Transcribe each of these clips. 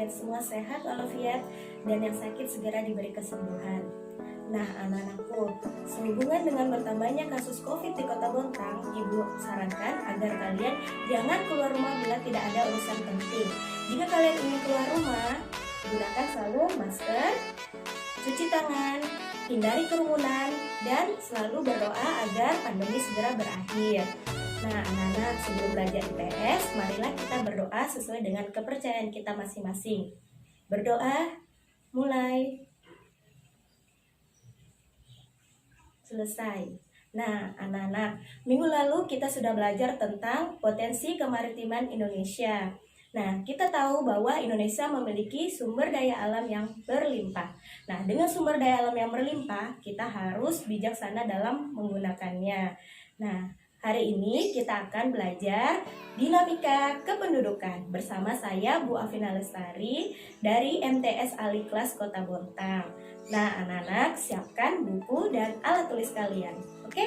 kalian semua sehat walafiat dan yang sakit segera diberi kesembuhan. Nah, anak-anakku, sehubungan dengan bertambahnya kasus COVID di Kota Bontang, Ibu sarankan agar kalian jangan keluar rumah bila tidak ada urusan penting. Jika kalian ingin keluar rumah, gunakan selalu masker, cuci tangan, hindari kerumunan, dan selalu berdoa agar pandemi segera berakhir. Nah, anak-anak, sebelum belajar IPS, marilah kita berdoa sesuai dengan kepercayaan kita masing-masing. Berdoa, mulai. Selesai. Nah, anak-anak, minggu lalu kita sudah belajar tentang potensi kemaritiman Indonesia. Nah, kita tahu bahwa Indonesia memiliki sumber daya alam yang berlimpah. Nah, dengan sumber daya alam yang berlimpah, kita harus bijaksana dalam menggunakannya. Nah, hari ini kita akan belajar dinamika kependudukan bersama saya Bu Afina Lestari dari MTS Aliklas Kota Bontang. Nah, anak-anak, siapkan buku dan alat tulis kalian, oke?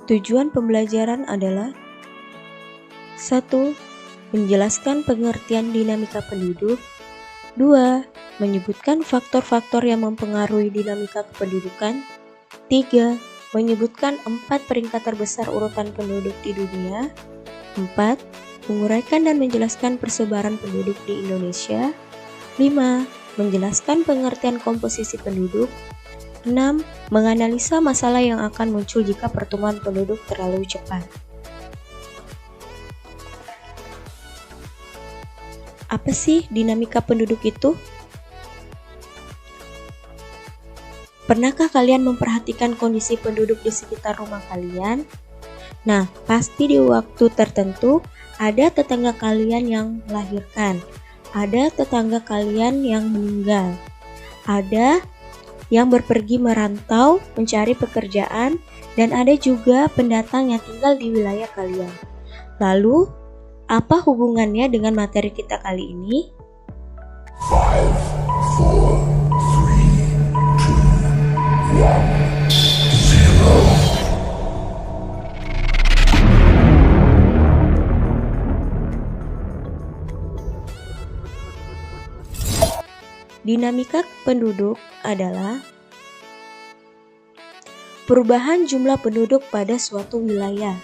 Tujuan pembelajaran adalah 1. Menjelaskan pengertian dinamika penduduk. 2. Menyebutkan faktor-faktor yang mempengaruhi dinamika kependudukan. 3. Menyebutkan 4 peringkat terbesar urutan penduduk di dunia. 4. Menguraikan dan menjelaskan persebaran penduduk di Indonesia. 5. Menjelaskan pengertian komposisi penduduk. 6. Menganalisa masalah yang akan muncul jika pertumbuhan penduduk terlalu cepat. Apa sih dinamika penduduk itu? Pernahkah kalian memperhatikan kondisi penduduk di sekitar rumah kalian? Nah, pasti di waktu tertentu ada tetangga kalian yang melahirkan. Ada tetangga kalian yang meninggal, ada yang berpergi merantau mencari pekerjaan, dan ada juga pendatang yang tinggal di wilayah kalian. Lalu, apa hubungannya dengan materi kita kali ini? 5, 4, 3, 2, 1, 0. Dinamika penduduk adalah perubahan jumlah penduduk pada suatu wilayah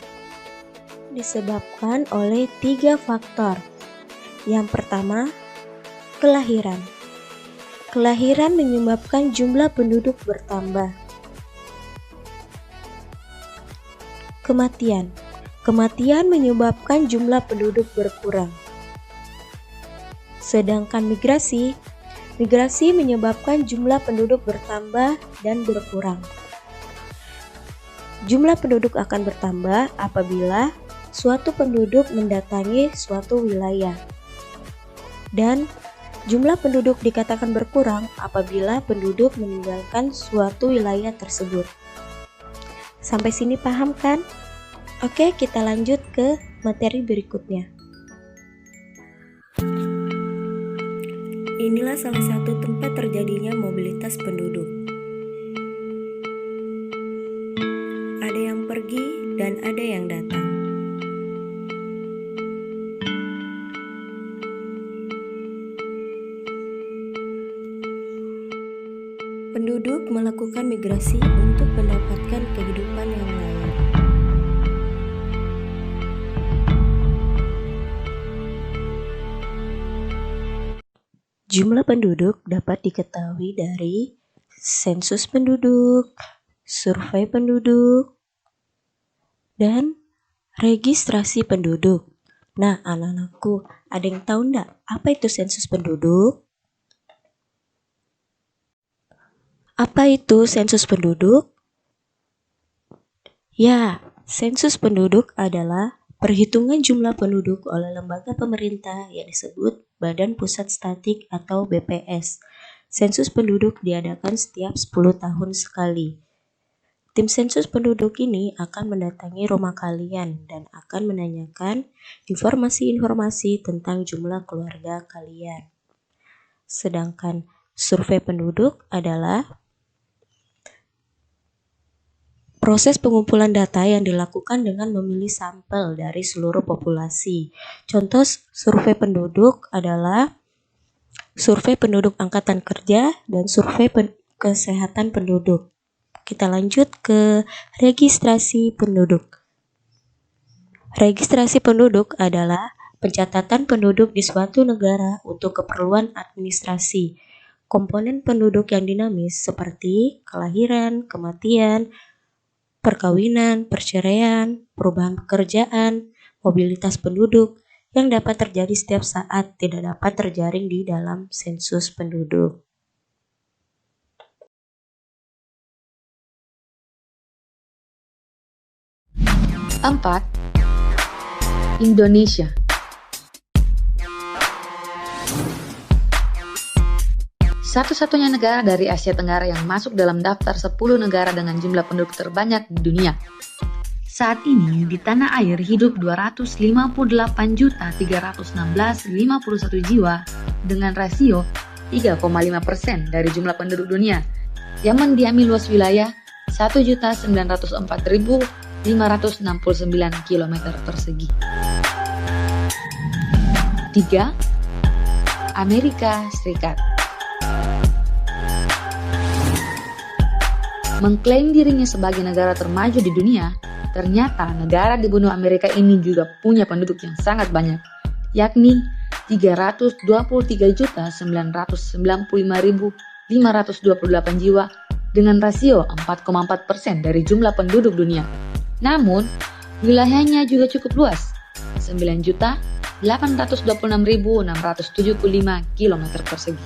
disebabkan oleh 3 faktor. Yang pertama, kelahiran. Kelahiran menyebabkan jumlah penduduk bertambah. Kematian. Kematian menyebabkan jumlah penduduk berkurang. Sedangkan migrasi menyebabkan jumlah penduduk bertambah dan berkurang. Jumlah penduduk akan bertambah apabila suatu penduduk mendatangi suatu wilayah. Dan jumlah penduduk dikatakan berkurang apabila penduduk meninggalkan suatu wilayah tersebut. Sampai sini paham kan? Oke, kita lanjut ke materi berikutnya. Inilah salah satu tempat terjadinya mobilitas penduduk. Ada yang pergi dan ada yang datang. Penduduk melakukan migrasi untuk mendapatkan kehidupan yang layak. Jumlah penduduk dapat diketahui dari sensus penduduk, survei penduduk, dan registrasi penduduk. Nah, anak-anakku, ada yang tahu enggak apa itu sensus penduduk? Apa itu sensus penduduk? Ya, sensus penduduk adalah perhitungan jumlah penduduk oleh lembaga pemerintah yang disebut Badan Pusat Statistik atau BPS. Sensus penduduk diadakan setiap 10 tahun sekali. Tim sensus penduduk ini akan mendatangi rumah kalian dan akan menanyakan informasi-informasi tentang jumlah keluarga kalian. Sedangkan survei penduduk adalah proses pengumpulan data yang dilakukan dengan memilih sampel dari seluruh populasi. Contoh survei penduduk adalah survei penduduk angkatan kerja, dan survei kesehatan penduduk. Kita lanjut ke registrasi penduduk. Registrasi penduduk adalah pencatatan penduduk di suatu negara untuk keperluan administrasi. Komponen penduduk yang dinamis seperti kelahiran, kematian, perkawinan, perceraian, perubahan pekerjaan, mobilitas penduduk yang dapat terjadi setiap saat tidak dapat terjaring di dalam sensus penduduk. Empat, Indonesia. Satu-satunya negara dari Asia Tenggara yang masuk dalam daftar 10 negara dengan jumlah penduduk terbanyak di dunia. Saat ini di tanah air hidup 258.316.051 jiwa dengan rasio 3,5% dari jumlah penduduk dunia yang mendiami luas wilayah 1.904.569 km persegi. 3. Amerika Serikat. Mengklaim dirinya sebagai negara termaju di dunia, ternyata negara di benua Amerika ini juga punya penduduk yang sangat banyak, yakni 323.995.528 jiwa dengan rasio 4,4% dari jumlah penduduk dunia. Namun, wilayahnya juga cukup luas, 9.826.675 km persegi.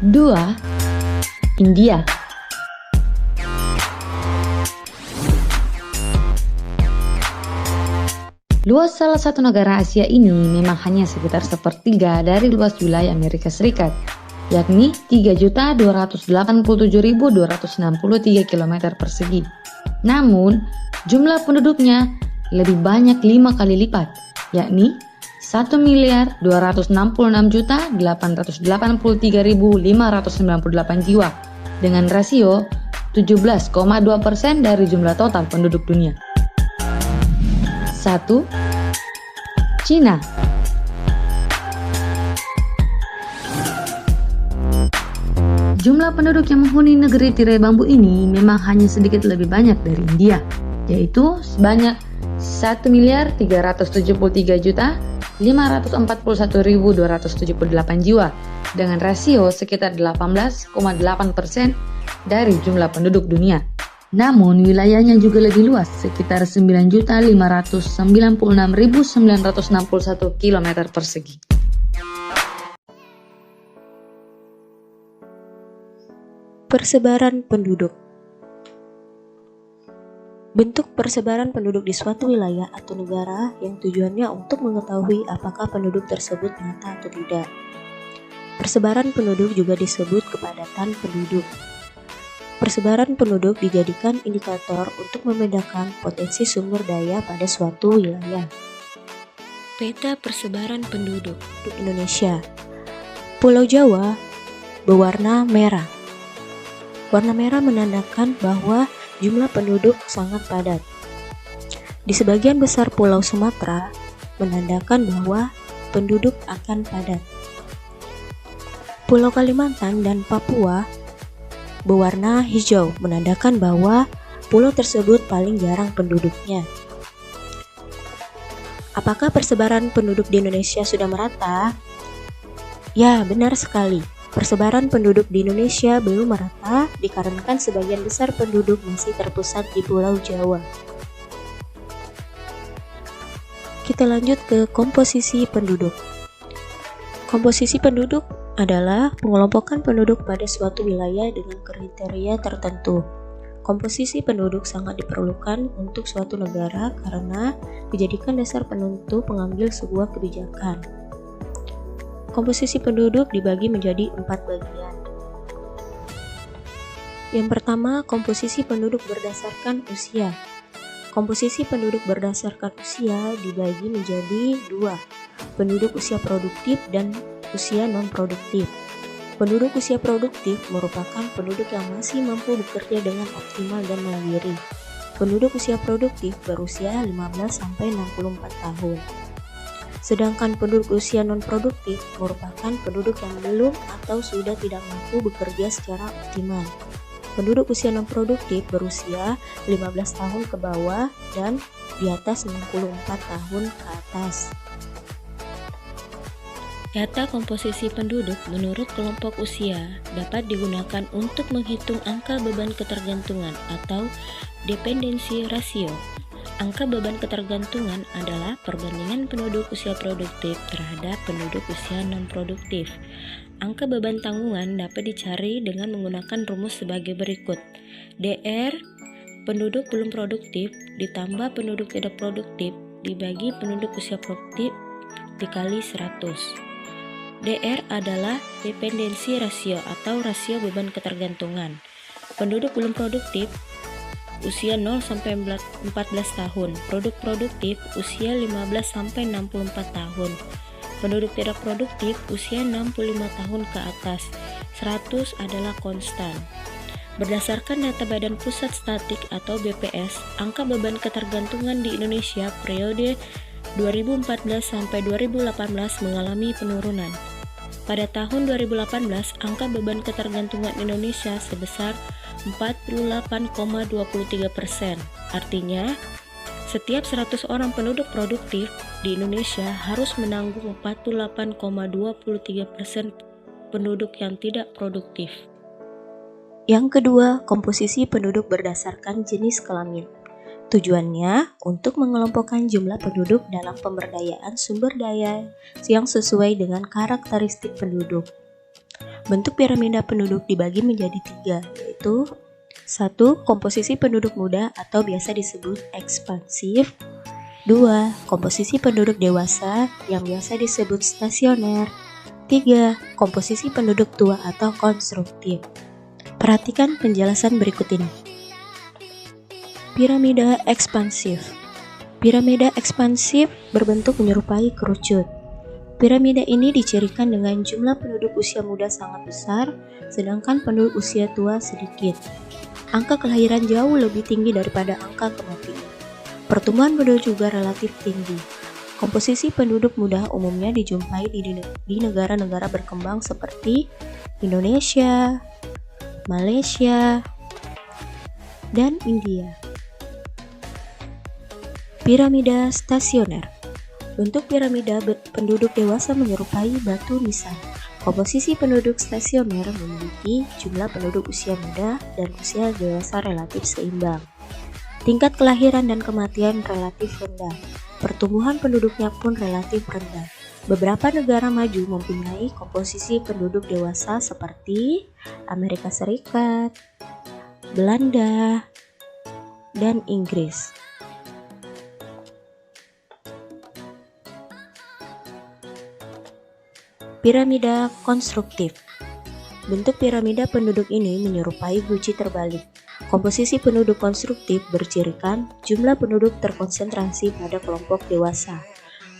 2. India. Luas salah satu negara Asia ini memang hanya sekitar sepertiga dari luas wilayah Amerika Serikat, yakni 3.287.263 km persegi. Namun, jumlah penduduknya lebih banyak 5 kali lipat, yakni 1.266.883.598 jiwa dengan rasio 17,2% dari jumlah total penduduk dunia. 1. Cina. Jumlah penduduk yang menghuni negeri tirai bambu ini memang hanya sedikit lebih banyak dari India, yaitu sebanyak 1.373.541.278 jiwa dengan rasio sekitar 18,8% dari jumlah penduduk dunia. Namun wilayahnya juga lebih luas, sekitar 9.596.961 km persegi. Persebaran penduduk. Bentuk persebaran penduduk di suatu wilayah atau negara yang tujuannya untuk mengetahui apakah penduduk tersebut merata atau tidak. Persebaran penduduk juga disebut kepadatan penduduk. Persebaran penduduk dijadikan indikator untuk membedakan potensi sumber daya pada suatu wilayah. Peta persebaran penduduk di Indonesia. Pulau Jawa berwarna merah. Warna merah menandakan bahwa jumlah penduduk sangat padat. Di sebagian besar Pulau Sumatera menandakan bahwa penduduk akan padat. Pulau Kalimantan dan Papua berwarna hijau menandakan bahwa pulau tersebut paling jarang penduduknya. Apakah persebaran penduduk di Indonesia sudah merata? Ya, benar sekali. Persebaran penduduk di Indonesia belum merata dikarenakan sebagian besar penduduk masih terpusat di Pulau Jawa. Kita lanjut ke komposisi penduduk. Komposisi penduduk adalah pengelompokan penduduk pada suatu wilayah dengan kriteria tertentu. Komposisi penduduk sangat diperlukan untuk suatu negara karena dijadikan dasar penentu pengambil sebuah kebijakan. Komposisi penduduk dibagi menjadi 4 bagian. Yang pertama, komposisi penduduk berdasarkan usia. Komposisi penduduk berdasarkan usia dibagi menjadi 2, penduduk usia produktif dan usia non-produktif. Penduduk usia produktif merupakan penduduk yang masih mampu bekerja dengan optimal dan mandiri. Penduduk usia produktif berusia 15-64 tahun. Sedangkan penduduk usia non-produktif merupakan penduduk yang belum atau sudah tidak mampu bekerja secara optimal. Penduduk usia non-produktif berusia 15 tahun ke bawah dan di atas 64 tahun ke atas. Data komposisi penduduk menurut kelompok usia dapat digunakan untuk menghitung angka beban ketergantungan atau dependency ratio. Angka beban ketergantungan adalah perbandingan penduduk usia produktif terhadap penduduk usia non-produktif. Angka beban tanggungan dapat dicari dengan menggunakan rumus sebagai berikut. DR, penduduk belum produktif, ditambah penduduk tidak produktif, dibagi penduduk usia produktif, dikali 100. DR adalah dependency ratio atau rasio beban ketergantungan. Penduduk belum produktif usia 0-14 tahun, penduduk produktif usia 15-64 tahun, penduduk tidak produktif usia 65 tahun ke atas. 100 adalah konstan. Berdasarkan data Badan Pusat Statistik atau BPS, angka beban ketergantungan di Indonesia periode 2014 sampai 2018 mengalami penurunan. Pada tahun 2018, angka beban ketergantungan Indonesia sebesar 48,23%. Artinya, setiap 100 orang penduduk produktif di Indonesia harus menanggung 48,23% penduduk yang tidak produktif. Yang kedua, komposisi penduduk berdasarkan jenis kelamin. Tujuannya untuk mengelompokkan jumlah penduduk dalam pemberdayaan sumber daya yang sesuai dengan karakteristik penduduk. Bentuk piramida penduduk dibagi menjadi 3, yaitu 1. Komposisi penduduk muda atau biasa disebut ekspansif. 2. Komposisi penduduk dewasa yang biasa disebut stasioner. 3. Komposisi penduduk tua atau konstruktif. Perhatikan penjelasan berikut ini. Piramida ekspansif. Piramida ekspansif berbentuk menyerupai kerucut. Piramida ini dicirikan dengan jumlah penduduk usia muda sangat besar, sedangkan penduduk usia tua sedikit. Angka kelahiran jauh lebih tinggi daripada angka kematian. Pertumbuhan penduduk juga relatif tinggi. Komposisi penduduk muda umumnya dijumpai di negara-negara berkembang seperti Indonesia, Malaysia, dan India. Piramida stasioner. Bentuk piramida penduduk dewasa menyerupai batu nisan. Komposisi penduduk stasioner memiliki jumlah penduduk usia muda dan usia dewasa relatif seimbang. Tingkat kelahiran dan kematian relatif rendah. Pertumbuhan penduduknya pun relatif rendah. Beberapa negara maju mempunyai komposisi penduduk dewasa seperti Amerika Serikat, Belanda, dan Inggris. Piramida konstruktif. Bentuk piramida penduduk ini menyerupai guci terbalik. Komposisi penduduk konstruktif bercirikan jumlah penduduk terkonsentrasi pada kelompok dewasa.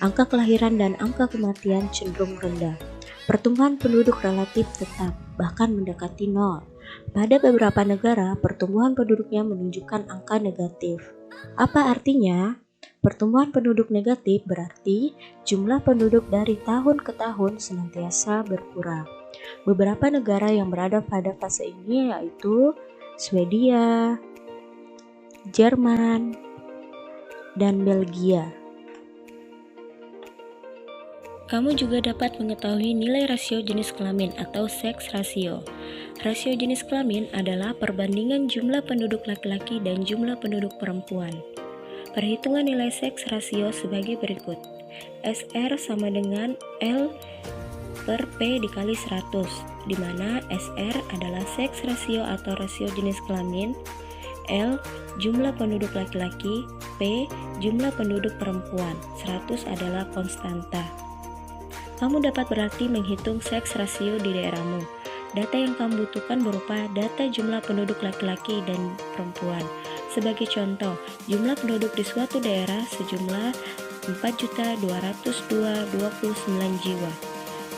Angka kelahiran dan angka kematian cenderung rendah. Pertumbuhan penduduk relatif tetap, bahkan mendekati nol. Pada beberapa negara, pertumbuhan penduduknya menunjukkan angka negatif. Apa artinya? Pertumbuhan penduduk negatif berarti jumlah penduduk dari tahun ke tahun senantiasa berkurang. Beberapa negara yang berada pada fase ini yaitu Swedia, Jerman, dan Belgia. Kamu juga dapat mengetahui nilai rasio jenis kelamin atau sex ratio. Rasio jenis kelamin adalah perbandingan jumlah penduduk laki-laki dan jumlah penduduk perempuan. Perhitungan nilai seks rasio sebagai berikut. SR sama dengan L per P dikali 100, di mana SR adalah seks rasio atau rasio jenis kelamin, L jumlah penduduk laki-laki, P jumlah penduduk perempuan, 100 adalah konstanta. Kamu dapat berarti menghitung seks rasio di daerahmu. Data yang kamu butuhkan berupa data jumlah penduduk laki-laki dan perempuan. Sebagai contoh, jumlah penduduk di suatu daerah sejumlah 4.202.29 jiwa.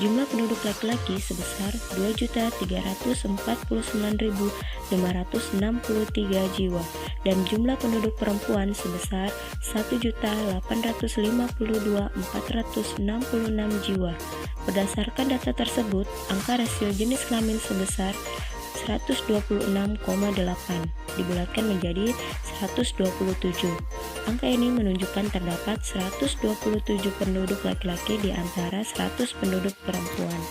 Jumlah penduduk laki-laki sebesar 2.349.563 jiwa dan jumlah penduduk perempuan sebesar 1.852.466 jiwa. Berdasarkan data tersebut, angka rasio jenis kelamin sebesar 126,8 dibulatkan menjadi 127. Angka ini menunjukkan terdapat 127 penduduk laki-laki di antara 100 penduduk perempuan.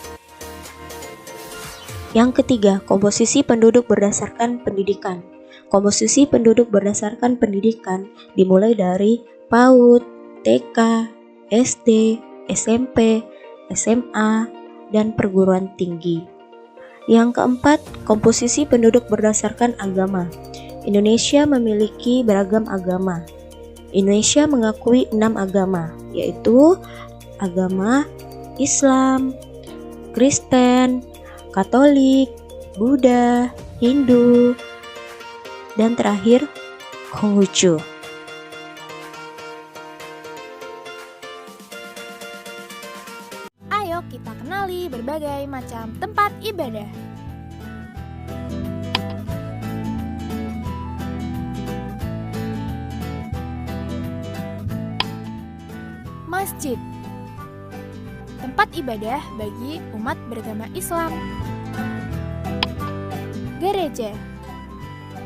Yang ketiga, komposisi penduduk berdasarkan pendidikan. Komposisi penduduk berdasarkan pendidikan dimulai dari PAUD, TK, SD, SMP, SMA, dan perguruan tinggi. Yang keempat, komposisi penduduk berdasarkan agama. Indonesia memiliki beragam agama. Indonesia mengakui 6 agama, yaitu agama Islam, Kristen, Katolik, Buddha, Hindu, dan terakhir Konghucu. Ayo kita kenali berbagai macam tempat ibadah. Masjid, tempat ibadah bagi umat beragama Islam. Gereja,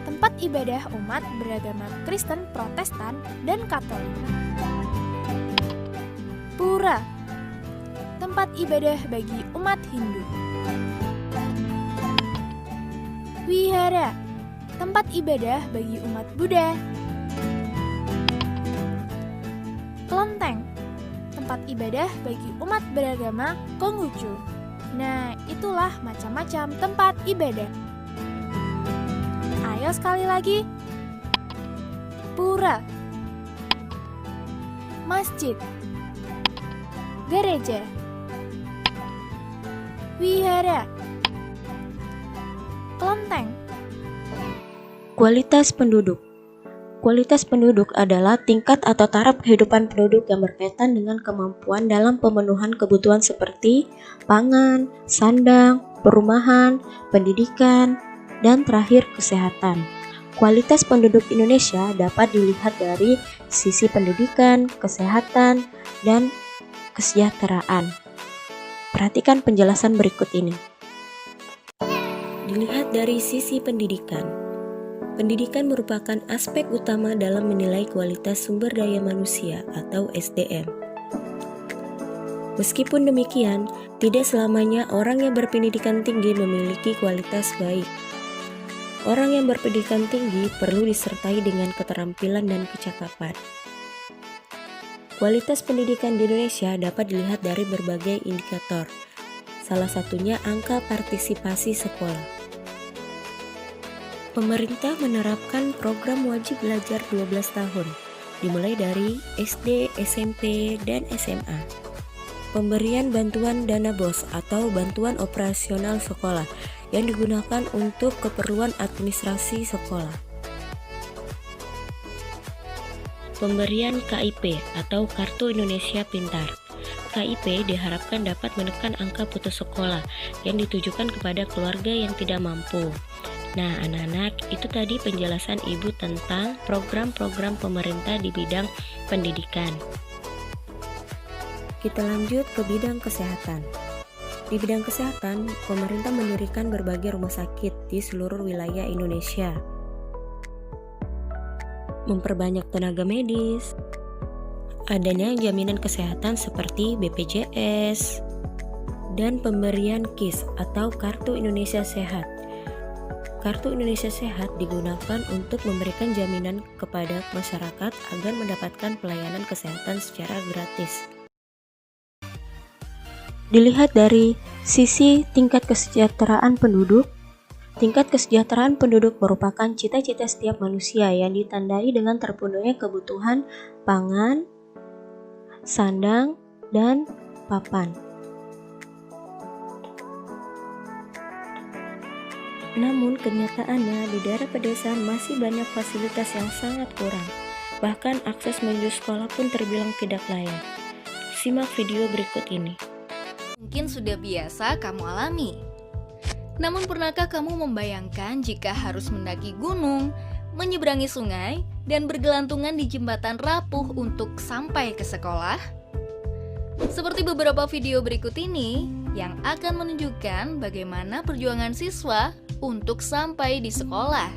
tempat ibadah umat beragama Kristen, Protestan, dan Katolik. Pura, tempat ibadah bagi umat Hindu. Wihara, tempat ibadah bagi umat Buddha. Kelenteng, tempat ibadah bagi umat beragama Konghucu. Nah, itulah macam-macam tempat ibadah. Ayo sekali lagi. Pura, masjid, gereja, wihara, kelenteng. Kualitas penduduk. Kualitas penduduk adalah tingkat atau taraf kehidupan penduduk yang berkaitan dengan kemampuan dalam pemenuhan kebutuhan seperti pangan, sandang, perumahan, pendidikan, dan terakhir kesehatan. Kualitas penduduk Indonesia dapat dilihat dari sisi pendidikan, kesehatan, dan kesejahteraan. Perhatikan penjelasan berikut ini. Dilihat dari sisi pendidikan. Pendidikan merupakan aspek utama dalam menilai kualitas sumber daya manusia atau SDM. Meskipun demikian, tidak selamanya orang yang berpendidikan tinggi memiliki kualitas baik. Orang yang berpendidikan tinggi perlu disertai dengan keterampilan dan kecakapan. Kualitas pendidikan di Indonesia dapat dilihat dari berbagai indikator. Salah satunya angka partisipasi sekolah. Pemerintah menerapkan program wajib belajar 12 tahun, dimulai dari SD, SMP, dan SMA. Pemberian bantuan dana BOS atau bantuan operasional sekolah yang digunakan untuk keperluan administrasi sekolah. Pemberian KIP atau Kartu Indonesia Pintar. KIP diharapkan dapat menekan angka putus sekolah yang ditujukan kepada keluarga yang tidak mampu. Nah, anak-anak, itu tadi penjelasan Ibu tentang program-program pemerintah di bidang pendidikan. Kita lanjut ke bidang kesehatan. Di bidang kesehatan, pemerintah mendirikan berbagai rumah sakit di seluruh wilayah Indonesia. Memperbanyak tenaga medis, adanya jaminan kesehatan seperti BPJS, dan pemberian KIS atau Kartu Indonesia Sehat. Kartu Indonesia Sehat digunakan untuk memberikan jaminan kepada masyarakat agar mendapatkan pelayanan kesehatan secara gratis. Dilihat dari sisi tingkat kesejahteraan penduduk, tingkat kesejahteraan penduduk merupakan cita-cita setiap manusia yang ditandai dengan terpenuhnya kebutuhan pangan, sandang, dan papan. Namun kenyataannya di daerah pedesaan masih banyak fasilitas yang sangat kurang. Bahkan akses menuju sekolah pun terbilang tidak layak. Simak video berikut ini. mungkin sudah biasa kamu alami. Namun pernahkah kamu membayangkan jika harus mendaki gunung, menyeberangi sungai, dan bergelantungan di jembatan rapuh untuk sampai ke sekolah? Seperti beberapa video berikut ini yang akan menunjukkan bagaimana perjuangan siswa untuk sampai di sekolah.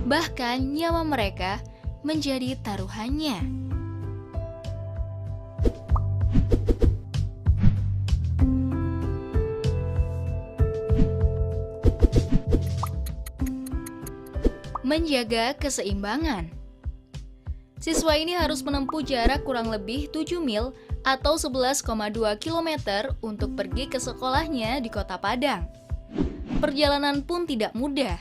Bahkan nyawa mereka menjadi taruhannya. Menjaga keseimbangan. Siswa ini harus menempuh jarak kurang lebih 7 mil atau 11,2 km untuk pergi ke sekolahnya di Kota Padang. Perjalanan pun tidak mudah.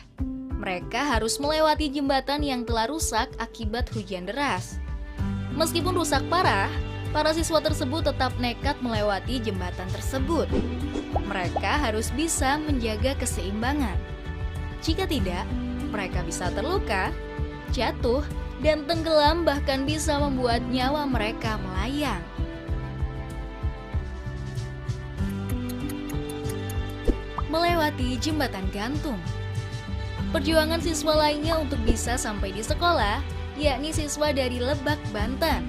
Mereka harus melewati jembatan yang telah rusak akibat hujan deras. Meskipun rusak parah, para siswa tersebut tetap nekat melewati jembatan tersebut. Mereka harus bisa menjaga keseimbangan. Jika tidak, mereka bisa terluka, jatuh, dan tenggelam, bahkan bisa membuat nyawa mereka melayang. Melewati jembatan gantung. Perjuangan siswa lainnya untuk bisa sampai di sekolah, yakni siswa dari Lebak, Banten.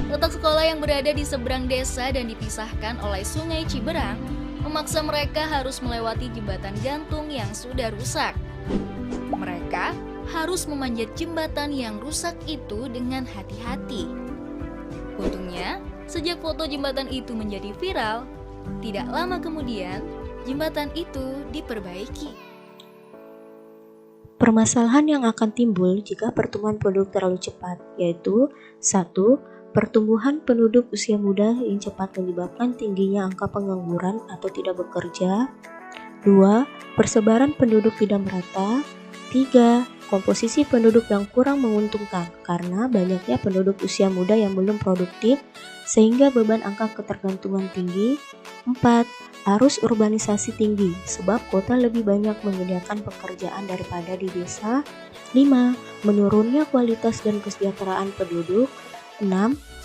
Letak sekolah yang berada di seberang desa dan dipisahkan oleh Sungai Ciberang, memaksa mereka harus melewati jembatan gantung yang sudah rusak. Mereka harus memanjat jembatan yang rusak itu dengan hati-hati. Untungnya, sejak foto jembatan itu menjadi viral, tidak lama kemudian jembatan itu diperbaiki. Permasalahan yang akan timbul jika pertumbuhan penduduk terlalu cepat, yaitu 1. Pertumbuhan penduduk usia muda yang cepat menyebabkan tingginya angka pengangguran atau tidak bekerja. 2. Persebaran penduduk tidak merata. 3. Komposisi penduduk yang kurang menguntungkan karena banyaknya penduduk usia muda yang belum produktif sehingga beban angka ketergantungan tinggi. 4. Arus urbanisasi tinggi sebab kota lebih banyak menyediakan pekerjaan daripada di desa. 5. Menurunnya kualitas dan kesejahteraan penduduk. 6.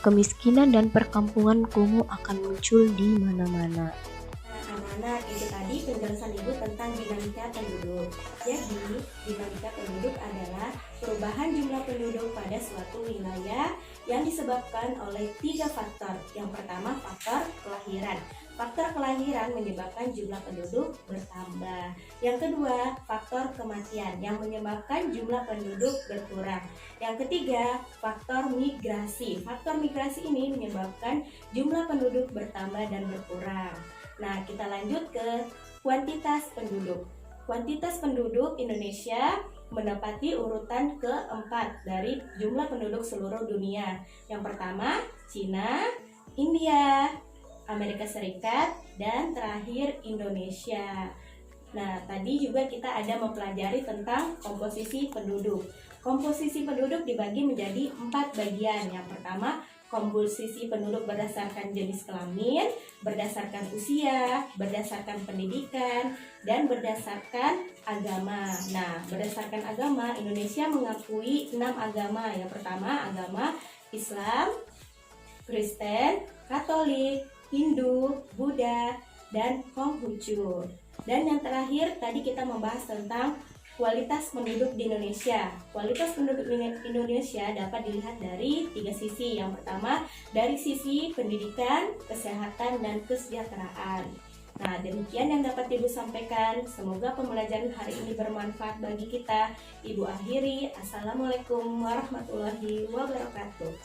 Kemiskinan dan perkampungan kumuh akan muncul di mana-mana. Anak-anak, itu tadi penjelasan Ibu tentang dinamika penduduk. Jadi, dinamika penduduk adalah perubahan jumlah penduduk pada suatu wilayah yang disebabkan oleh 3 faktor. Yang pertama, faktor kelahiran. Faktor kelahiran menyebabkan jumlah penduduk bertambah. Yang kedua, faktor kematian yang menyebabkan jumlah penduduk berkurang. Yang ketiga, faktor migrasi. Faktor migrasi ini menyebabkan jumlah penduduk bertambah dan berkurang. Nah, kita lanjut ke kuantitas penduduk. Kuantitas penduduk Indonesia menempati urutan keempat dari jumlah penduduk seluruh dunia. Yang pertama, Cina, India, Amerika Serikat, dan terakhir Indonesia. Nah, tadi juga kita ada mempelajari tentang komposisi penduduk. Komposisi penduduk dibagi menjadi 4 bagian. Yang pertama, komposisi penduduk berdasarkan jenis kelamin, berdasarkan usia, berdasarkan pendidikan, dan berdasarkan agama. Nah, berdasarkan agama, Indonesia mengakui 6 agama. Yang pertama, agama Islam, Kristen, Katolik, Hindu, Buddha, dan Konghucu. Dan yang terakhir, tadi kita membahas tentang kualitas penduduk di Indonesia. Kualitas penduduk Indonesia dapat dilihat dari 3 sisi. Yang pertama, dari sisi pendidikan, kesehatan, dan kesejahteraan. Nah, demikian yang dapat Ibu sampaikan. Semoga pembelajaran hari ini bermanfaat bagi kita. Ibu akhiri. Assalamualaikum warahmatullahi wabarakatuh.